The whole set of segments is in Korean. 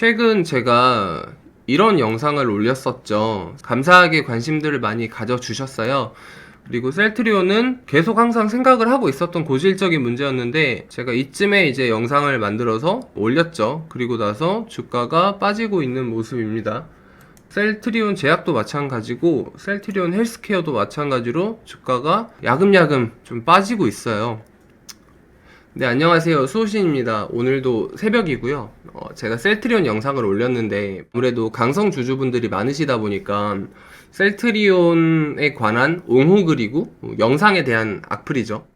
최근 제가 이런 영상을 올렸었죠. 감사하게 관심들을 많이 가져주셨어요. 그리고 셀트리온은 계속 항상 생각을 하고 있었던 고질적인 문제였는데 제가 이쯤에 이제 영상을 만들어서 올렸죠. 그리고 나서 주가가 빠지고 있는 모습입니다. 셀트리온 제약도 마찬가지고 셀트리온 헬스케어도 마찬가지로 주가가 야금야금 좀 빠지고 있어요. 네, 안녕하세요. 수호신입니다. 오늘도 새벽이고요. 제가 셀트리온 영상을 올렸는데 아무래도 강성 주주분들이 많으시다 보니까 셀트리온에 관한 옹호 그리고 영상에 대한 악플이죠.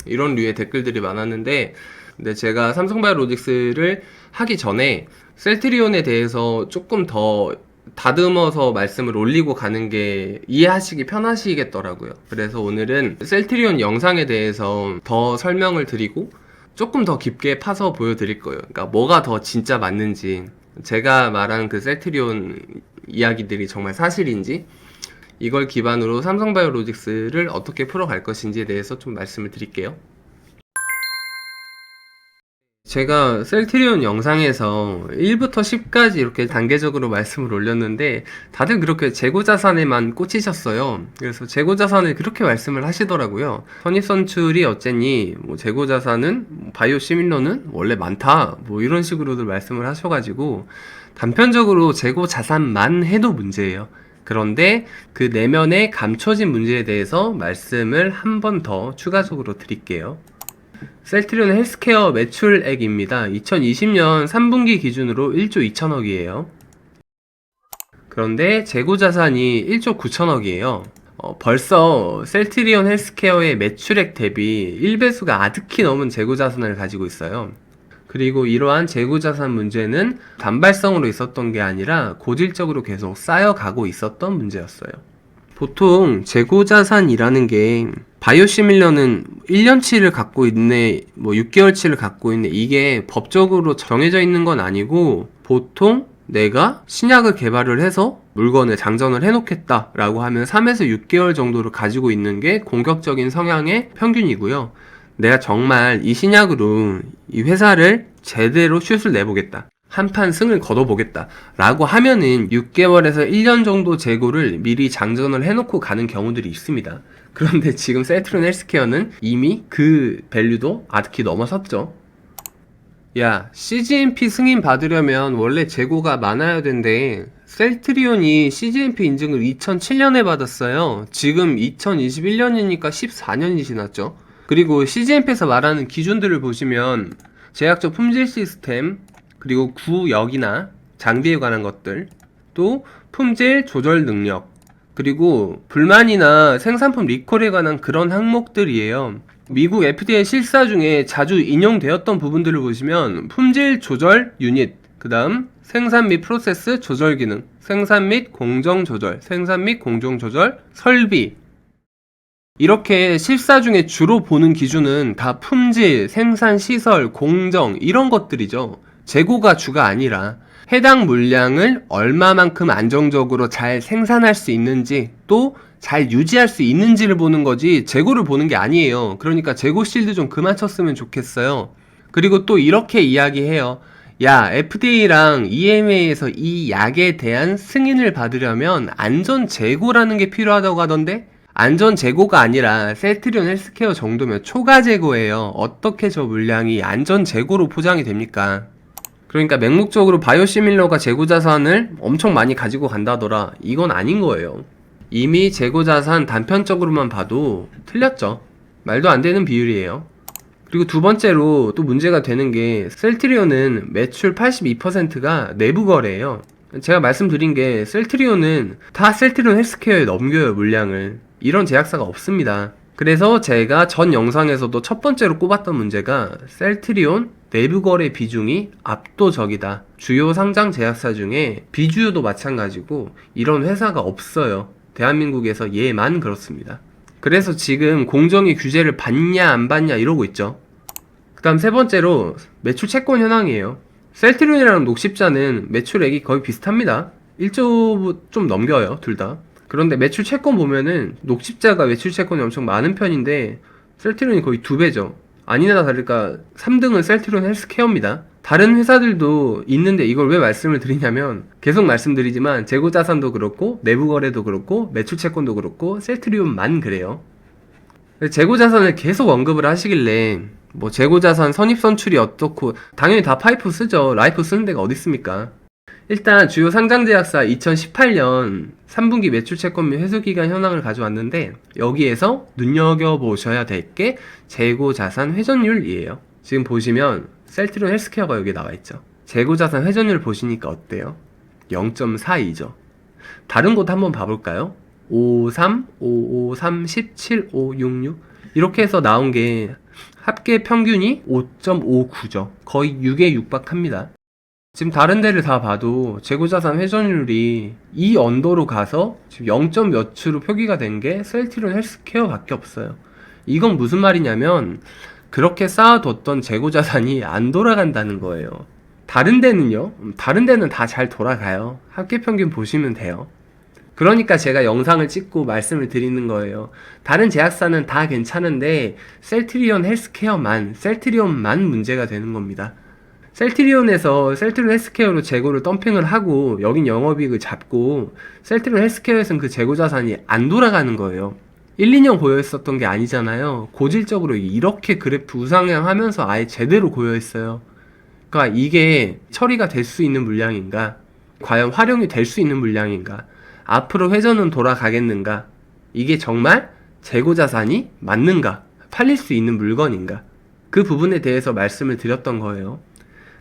이런 류의 댓글들이 많았는데 근데 제가 삼성바이오로직스를 하기 전에 셀트리온에 대해서 조금 더 다듬어서 말씀을 올리고 가는 게 이해하시기 편하시겠더라고요. 그래서 오늘은 셀트리온 영상에 대해서 더 설명을 드리고 조금 더 깊게 파서 보여드릴 거예요. 그러니까 뭐가 더 진짜 맞는지, 제가 말한 그 셀트리온 이야기들이 정말 사실인지, 이걸 기반으로 삼성바이오로직스를 어떻게 풀어갈 것인지에 대해서 좀 말씀을 드릴게요. 제가 셀트리온 영상에서 1부터 10까지 이렇게 단계적으로 말씀을 올렸는데 다들 그렇게 재고자산에만 꽂히셨어요. 그래서 재고자산을 그렇게 말씀을 하시더라고요. 선입선출이 어쨌니 재고자산은 바이오 시밀러는 원래 많다 이런 식으로도 말씀을 하셔가지고 단편적으로 재고자산만 해도 문제예요. 그런데 그 내면의 감춰진 문제에 대해서 말씀을 한 번 더 추가적으로 드릴게요. 셀트리온 헬스케어 매출액입니다. 2020년 3분기 기준으로 1조 2천억이에요. 그런데 재고자산이 1조 9천억이에요. 벌써 셀트리온 헬스케어의 매출액 대비 1배수가 아득히 넘은 재고자산을 가지고 있어요. 그리고 이러한 재고자산 문제는 단발성으로 있었던 게 아니라 고질적으로 계속 쌓여가고 있었던 문제였어요. 보통 재고자산이라는 게 바이오시밀러는 1년치를 갖고 있네, 6개월치를 갖고 있네, 이게 법적으로 정해져 있는 건 아니고 보통 내가 신약을 개발을 해서 물건을 장전을 해놓겠다 라고 하면 3에서 6개월 정도를 가지고 있는 게 공격적인 성향의 평균이고요. 내가 정말 이 신약으로 이 회사를 제대로 슛을 내보겠다, 한판 승을 거둬보겠다 라고 하면은 6개월에서 1년 정도 재고를 미리 장전을 해놓고 가는 경우들이 있습니다. 그런데 지금 셀트리온 헬스케어는 이미 그 밸류도 아득히 넘어섰죠. 야, CGMP 승인 받으려면 원래 재고가 많아야 된대. 셀트리온이 CGMP 인증을 2007년에 받았어요. 지금 2021년이니까 14년이 지났죠. 그리고 CGMP에서 말하는 기준들을 보시면 제약적 품질 시스템, 그리고 구역이나 장비에 관한 것들, 또 품질 조절 능력, 그리고 불만이나 생산품 리콜에 관한 그런 항목들이에요. 미국 FDA 실사 중에 자주 인용되었던 부분들을 보시면 품질 조절 유닛, 그 다음 생산 및 프로세스 조절 기능, 생산 및 공정 조절, 생산 및 공정 조절 설비, 이렇게 실사 중에 주로 보는 기준은 다 품질, 생산 시설, 공정 이런 것들이죠. 재고가 주가 아니라 해당 물량을 얼마만큼 안정적으로 잘 생산할 수 있는지 또 잘 유지할 수 있는지를 보는 거지 재고를 보는 게 아니에요. 그러니까 재고 실드 좀 그만 쳤으면 좋겠어요. 그리고 또 이렇게 이야기해요. 야, FDA랑 EMA에서 이 약에 대한 승인을 받으려면 안전 재고라는 게 필요하다고 하던데, 안전 재고가 아니라 셀트리온 헬스케어 정도면 초과 재고예요. 어떻게 저 물량이 안전 재고로 포장이 됩니까? 그러니까 맹목적으로 바이오시밀러가 재고자산을 엄청 많이 가지고 간다더라, 이건 아닌 거예요. 이미 재고자산 단편적으로만 봐도 틀렸죠. 말도 안 되는 비율이에요. 그리고 두 번째로 또 문제가 되는 게 셀트리온은 매출 82%가 내부 거래예요. 제가 말씀드린 게 셀트리온은 다 셀트리온 헬스케어에 넘겨요, 물량을. 이런 제약사가 없습니다. 그래서 제가 전 영상에서도 첫 번째로 꼽았던 문제가 셀트리온 내부 거래 비중이 압도적이다. 주요 상장 제약사 중에 비주유도 마찬가지고 이런 회사가 없어요. 대한민국에서 얘만 그렇습니다. 그래서 지금 공정위 규제를 받냐 안 받냐 이러고 있죠. 그 다음 세 번째로 매출 채권 현황이에요. 셀트리온이랑 녹십자는 매출액이 거의 비슷합니다. 1조 좀 넘겨요, 둘 다. 그런데 매출 채권 보면은 녹십자가 매출 채권이 엄청 많은 편인데 셀트리온이 거의 2배죠. 아니나 다를까 3등은 셀트리온 헬스케어입니다. 다른 회사들도 있는데 이걸 왜 말씀을 드리냐면 계속 말씀드리지만 재고자산도 그렇고 내부거래도 그렇고 매출채권도 그렇고 셀트리온만 그래요. 재고자산을 계속 언급을 하시길래 뭐 재고자산 선입선출이 어떻고 당연히 다 파이프 쓰죠. 라이프 쓰는 데가 어디 있습니까? 일단 주요 상장제약사 2018년 3분기 매출채권 및 회수기간 현황을 가져왔는데 여기에서 눈여겨보셔야 될 게 재고자산 회전율이에요. 지금 보시면 셀트리온 헬스케어가 여기 나와있죠. 재고자산 회전율 보시니까 어때요? 0.42죠. 다른 곳 한번 봐볼까요? 53, 55, 30, 75, 66 이렇게 해서 나온 게 합계 평균이 5.59죠. 거의 6에 육박합니다. 지금 다른 데를 다 봐도 재고자산 회전율이 이 언더로 가서 지금 0. 몇으로 표기가 된 게 셀트리온 헬스케어 밖에 없어요. 이건 무슨 말이냐면 그렇게 쌓아뒀던 재고자산이 안 돌아간다는 거예요. 다른 데는요? 다른 데는 다 잘 돌아가요. 합계평균 보시면 돼요. 그러니까 제가 영상을 찍고 말씀을 드리는 거예요. 다른 제약사는 다 괜찮은데 셀트리온 헬스케어만 문제가 되는 겁니다. 셀트리온에서 셀트리온 헬스케어로 재고를 덤핑을 하고 여긴 영업이익을 잡고 셀트리온 헬스케어에서는 그 재고 자산이 안 돌아가는 거예요. 1, 2년 고여있었던 게 아니잖아요. 고질적으로 이렇게 그래프 우상향하면서 아예 제대로 고여있어요. 그러니까 이게 처리가 될 수 있는 물량인가? 과연 활용이 될 수 있는 물량인가? 앞으로 회전은 돌아가겠는가? 이게 정말 재고 자산이 맞는가? 팔릴 수 있는 물건인가? 그 부분에 대해서 말씀을 드렸던 거예요.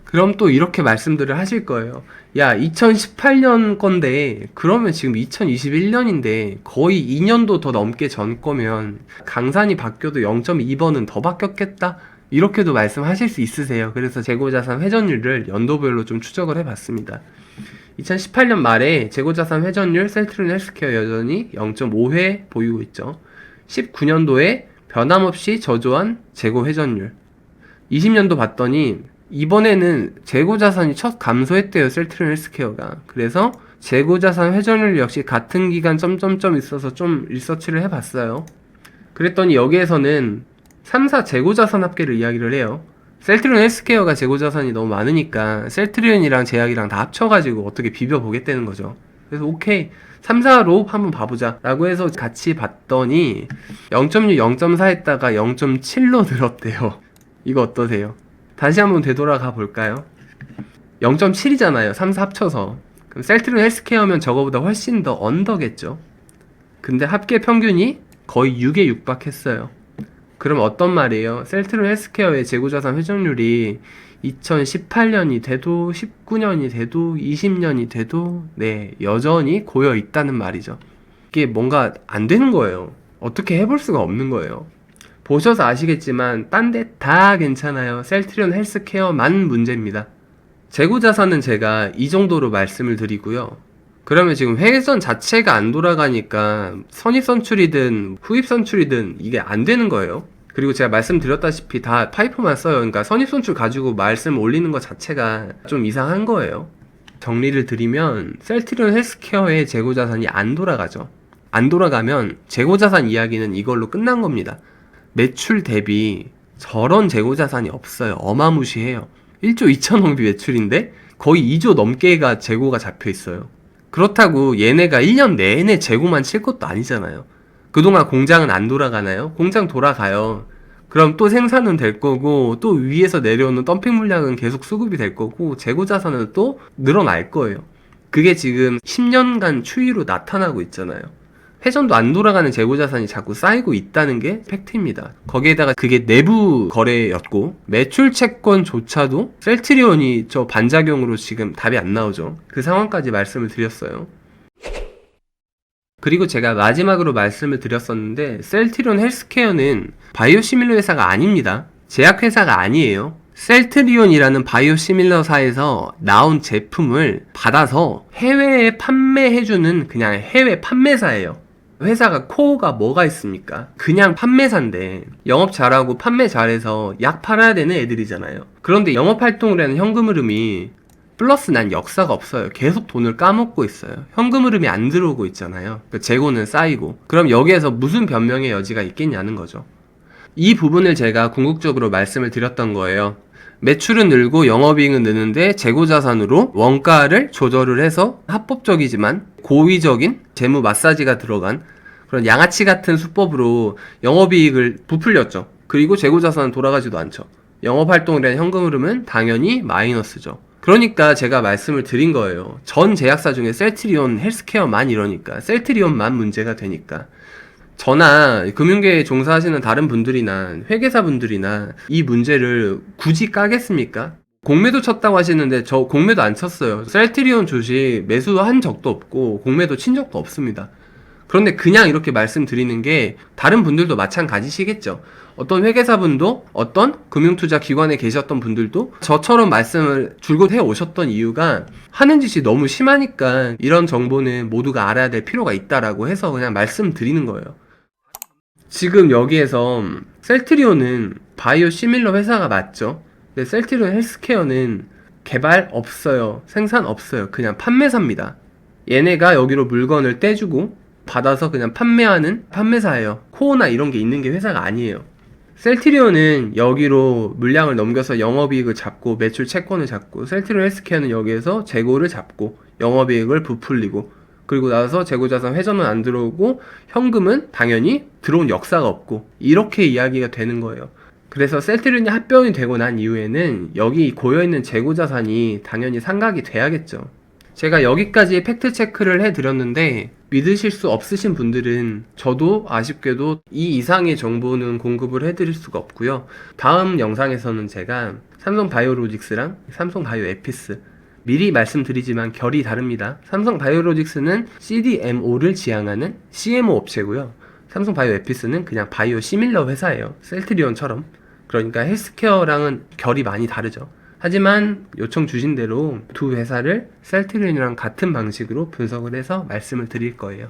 그럼 또 이렇게 말씀들을 하실 거예요. 야, 2018년 건데 그러면 지금 2021년인데 거의 2년도 더 넘게 전 거면 강산이 바뀌어도 0.2번은 더 바뀌었겠다? 이렇게도 말씀하실 수 있으세요. 그래서 재고자산 회전율을 연도별로 좀 추적을 해봤습니다. 2018년 말에 재고자산 회전율 셀트리온 헬스케어 여전히 0.5회 보이고 있죠. 19년도에 변함없이 저조한 재고 회전율. 20년도 봤더니 이번에는 재고자산이 첫 감소했대요. 셀트리온 헬스케어가. 그래서 재고자산 회전율 역시 같은 기간 점점점 있어서 좀 리서치를 해봤어요. 그랬더니 여기에서는 3사 재고자산 합계를 이야기를 해요. 셀트리온 헬스케어가 재고자산이 너무 많으니까 셀트리온이랑 제약이랑 다 합쳐가지고 어떻게 비벼보겠다는 거죠. 그래서 오케이 3사로 한번 봐보자 라고 해서 같이 봤더니 0.6, 0.4 했다가 0.7로 늘었대요. 이거 어떠세요? 다시 한번 되돌아가 볼까요? 0.7이잖아요. 3사 합쳐서. 그럼 셀트리온 헬스케어면 저거보다 훨씬 더 언더겠죠. 근데 합계 평균이 거의 6에 육박했어요. 그럼 어떤 말이에요? 셀트리온 헬스케어의 재고자산 회전율이 2018년이 돼도 19년이 돼도 20년이 돼도 여전히 고여 있다는 말이죠. 이게 뭔가 안 되는 거예요. 어떻게 해볼 수가 없는 거예요. 보셔서 아시겠지만 딴 데 다 괜찮아요. 셀트리온 헬스케어만 문제입니다. 재고자산은 제가 이 정도로 말씀을 드리고요. 그러면 지금 회전 자체가 안 돌아가니까 선입선출이든 후입선출이든 이게 안 되는 거예요. 그리고 제가 말씀드렸다시피 다 파이프만 써요. 그러니까 선입선출 가지고 말씀 올리는 것 자체가 좀 이상한 거예요. 정리를 드리면 셀트리온 헬스케어의 재고자산이 안 돌아가죠. 안 돌아가면 재고자산 이야기는 이걸로 끝난 겁니다. 매출 대비 저런 재고자산이 없어요. 어마무시해요. 1조 2천억이 매출인데 거의 2조 넘게가 재고가 잡혀 있어요. 그렇다고 얘네가 1년 내내 재고만 칠 것도 아니잖아요. 그동안 공장은 안 돌아가나요? 공장 돌아가요. 그럼 또 생산은 될 거고 또 위에서 내려오는 덤핑 물량은 계속 수급이 될 거고 재고 자산은 또 늘어날 거예요. 그게 지금 10년간 추이로 나타나고 있잖아요. 회전도 안 돌아가는 재고 자산이 자꾸 쌓이고 있다는 게 팩트입니다. 거기에다가 그게 내부 거래였고 매출 채권조차도 셀트리온이 저 반작용으로 지금 답이 안 나오죠. 그 상황까지 말씀을 드렸어요. 그리고 제가 마지막으로 말씀을 드렸었는데 셀트리온 헬스케어는 바이오시밀러 회사가 아닙니다. 제약회사가 아니에요. 셀트리온이라는 바이오시밀러사에서 나온 제품을 받아서 해외에 판매해주는 그냥 해외 판매사예요. 회사가 코어가 뭐가 있습니까? 그냥 판매사인데 영업 잘하고 판매 잘해서 약 팔아야 되는 애들이잖아요. 그런데 영업활동을 하는 현금 흐름이 플러스 난 역사가 없어요. 계속 돈을 까먹고 있어요. 현금 흐름이 안 들어오고 있잖아요. 재고는 쌓이고. 그럼 여기에서 무슨 변명의 여지가 있겠냐는 거죠. 이 부분을 제가 궁극적으로 말씀을 드렸던 거예요. 매출은 늘고 영업이익은 느는데 재고자산으로 원가를 조절을 해서 합법적이지만 고의적인 재무 마사지가 들어간 그런 양아치 같은 수법으로 영업이익을 부풀렸죠. 그리고 재고자산은 돌아가지도 않죠. 영업활동에 대한 현금 흐름은 당연히 마이너스죠. 그러니까 제가 말씀을 드린 거예요. 전 제약사 중에 셀트리온 헬스케어만 이러니까, 셀트리온만 문제가 되니까. 저나 금융계에 종사하시는 다른 분들이나 회계사 분들이나 이 문제를 굳이 까겠습니까? 공매도 쳤다고 하시는데 저 공매도 안 쳤어요. 셀트리온 주식 매수한 적도 없고 공매도 친 적도 없습니다. 그런데 그냥 이렇게 말씀드리는 게 다른 분들도 마찬가지시겠죠. 어떤 회계사분도 어떤 금융투자 기관에 계셨던 분들도 저처럼 말씀을 줄곧 해 오셨던 이유가 하는 짓이 너무 심하니까 이런 정보는 모두가 알아야 될 필요가 있다라고 해서 그냥 말씀드리는 거예요. 지금 여기에서 셀트리온은 바이오 시밀러 회사가 맞죠. 근데 셀트리온 헬스케어는 개발 없어요. 생산 없어요. 그냥 판매사입니다. 얘네가 여기로 물건을 떼주고 받아서 그냥 판매하는 판매사예요. 코어나 이런 게 있는 게 회사가 아니에요. 셀트리온은 여기로 물량을 넘겨서 영업이익을 잡고 매출 채권을 잡고, 셀트리온 헬스케어는 여기에서 재고를 잡고 영업이익을 부풀리고, 그리고 나서 재고자산 회전은 안 들어오고 현금은 당연히 들어온 역사가 없고, 이렇게 이야기가 되는 거예요. 그래서 셀트리온이 합병이 되고 난 이후에는 여기 고여있는 재고자산이 당연히 상각이 돼야겠죠. 제가 여기까지 팩트체크를 해드렸는데 믿으실 수 없으신 분들은 저도 아쉽게도 이 이상의 정보는 공급을 해드릴 수가 없고요. 다음 영상에서는 제가 삼성바이오로직스랑 삼성바이오에피스, 미리 말씀드리지만 결이 다릅니다. 삼성바이오로직스는 CDMO를 지향하는 CMO 업체고요. 삼성바이오에피스는 그냥 바이오 시밀러 회사예요. 셀트리온처럼. 그러니까 헬스케어랑은 결이 많이 다르죠. 하지만 요청 주신 대로 두 회사를 셀트리온이랑 같은 방식으로 분석을 해서 말씀을 드릴 거예요.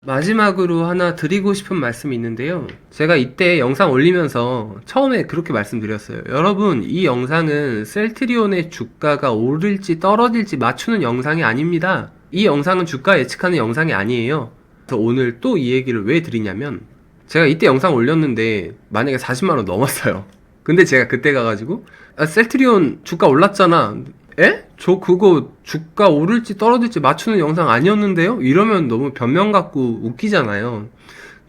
마지막으로 하나 드리고 싶은 말씀이 있는데요. 제가 이때 영상 올리면서 처음에 그렇게 말씀드렸어요. 여러분, 이 영상은 셀트리온의 주가가 오를지 떨어질지 맞추는 영상이 아닙니다. 이 영상은 주가 예측하는 영상이 아니에요. 그래서 오늘 또 이 얘기를 왜 드리냐면, 제가 이때 영상 올렸는데 만약에 40만원 넘었어요. 근데 제가 그때 가가지고 셀트리온 주가 올랐잖아. 에? 저 그거 주가 오를지 떨어질지 맞추는 영상 아니었는데요? 이러면 너무 변명 갖고 웃기잖아요.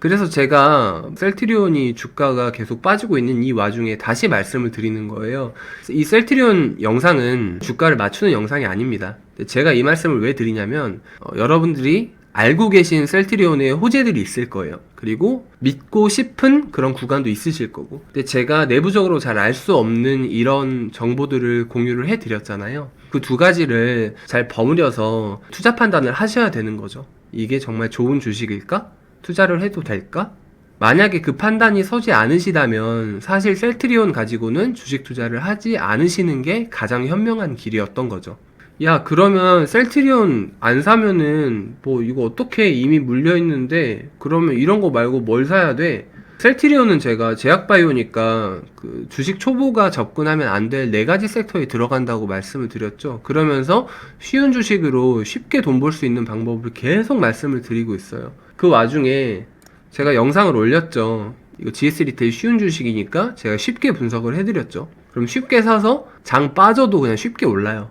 그래서 제가 셀트리온이 주가가 계속 빠지고 있는 이 와중에 다시 말씀을 드리는 거예요. 이 셀트리온 영상은 주가를 맞추는 영상이 아닙니다. 제가 이 말씀을 왜 드리냐면 여러분들이 알고 계신 셀트리온의 호재들이 있을 거예요. 그리고 믿고 싶은 그런 구간도 있으실 거고. 근데 제가 내부적으로 잘 알 수 없는 이런 정보들을 공유를 해드렸잖아요. 그 두 가지를 잘 버무려서 투자 판단을 하셔야 되는 거죠. 이게 정말 좋은 주식일까? 투자를 해도 될까? 만약에 그 판단이 서지 않으시다면 사실 셀트리온 가지고는 주식 투자를 하지 않으시는 게 가장 현명한 길이었던 거죠. 야, 그러면 셀트리온 안 사면은 뭐 이거 어떻게 이미 물려있는데 그러면 이런 거 말고 뭘 사야 돼? 셀트리온은 제가 제약바이오니까 그 주식 초보가 접근하면 안 될 4가지 섹터에 들어간다고 말씀을 드렸죠. 그러면서 쉬운 주식으로 쉽게 돈 벌 수 있는 방법을 계속 말씀을 드리고 있어요. 그 와중에 제가 영상을 올렸죠. 이거 GS 리테일 쉬운 주식이니까 제가 쉽게 분석을 해드렸죠. 그럼 쉽게 사서 장 빠져도 그냥 쉽게 올라요.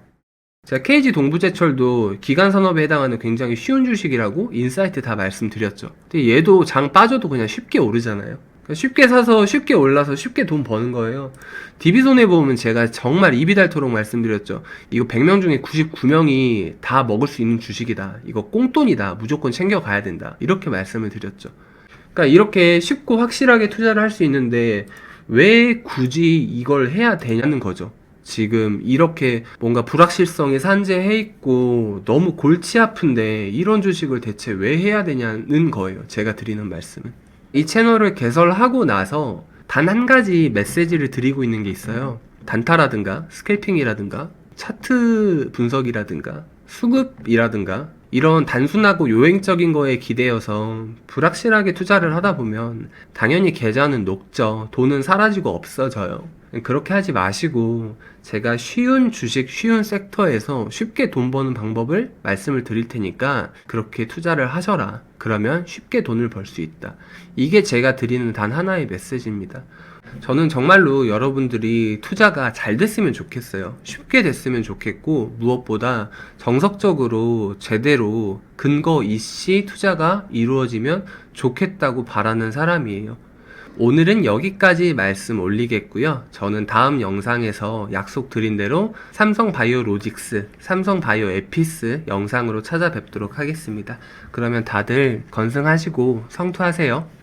제가 KG 동부제철도 기간산업에 해당하는 굉장히 쉬운 주식이라고 인사이트 다 말씀드렸죠. 근데 얘도 장 빠져도 그냥 쉽게 오르잖아요. 그러니까 쉽게 사서 쉽게 올라서 쉽게 돈 버는 거예요. DB손해보험은 제가 정말 입이 닳도록 말씀드렸죠. 이거 100명 중에 99명이 다 먹을 수 있는 주식이다. 이거 꽁돈이다. 무조건 챙겨가야 된다. 이렇게 말씀을 드렸죠. 그러니까 이렇게 쉽고 확실하게 투자를 할 수 있는데 왜 굳이 이걸 해야 되냐는 거죠. 지금 이렇게 뭔가 불확실성이 산재해 있고 너무 골치 아픈데 이런 주식을 대체 왜 해야 되냐는 거예요. 제가 드리는 말씀은. 이 채널을 개설하고 나서 단 한 가지 메시지를 드리고 있는 게 있어요. 단타라든가 스캘핑이라든가 차트 분석이라든가 수급이라든가 이런 단순하고 요행적인 거에 기대어서 불확실하게 투자를 하다 보면 당연히 계좌는 녹죠. 돈은 사라지고 없어져요. 그렇게 하지 마시고 제가 쉬운 주식, 쉬운 섹터에서 쉽게 돈 버는 방법을 말씀을 드릴 테니까 그렇게 투자를 하셔라. 그러면 쉽게 돈을 벌 수 있다. 이게 제가 드리는 단 하나의 메시지입니다. 저는 정말로 여러분들이 투자가 잘 됐으면 좋겠어요. 쉽게 됐으면 좋겠고, 무엇보다 정석적으로 제대로 근거 이씨 투자가 이루어지면 좋겠다고 바라는 사람이에요. 오늘은 여기까지 말씀 올리겠고요. 저는 다음 영상에서 약속드린 대로 삼성바이오로직스, 삼성바이오에피스 영상으로 찾아뵙도록 하겠습니다. 그러면 다들 건승하시고 성투하세요.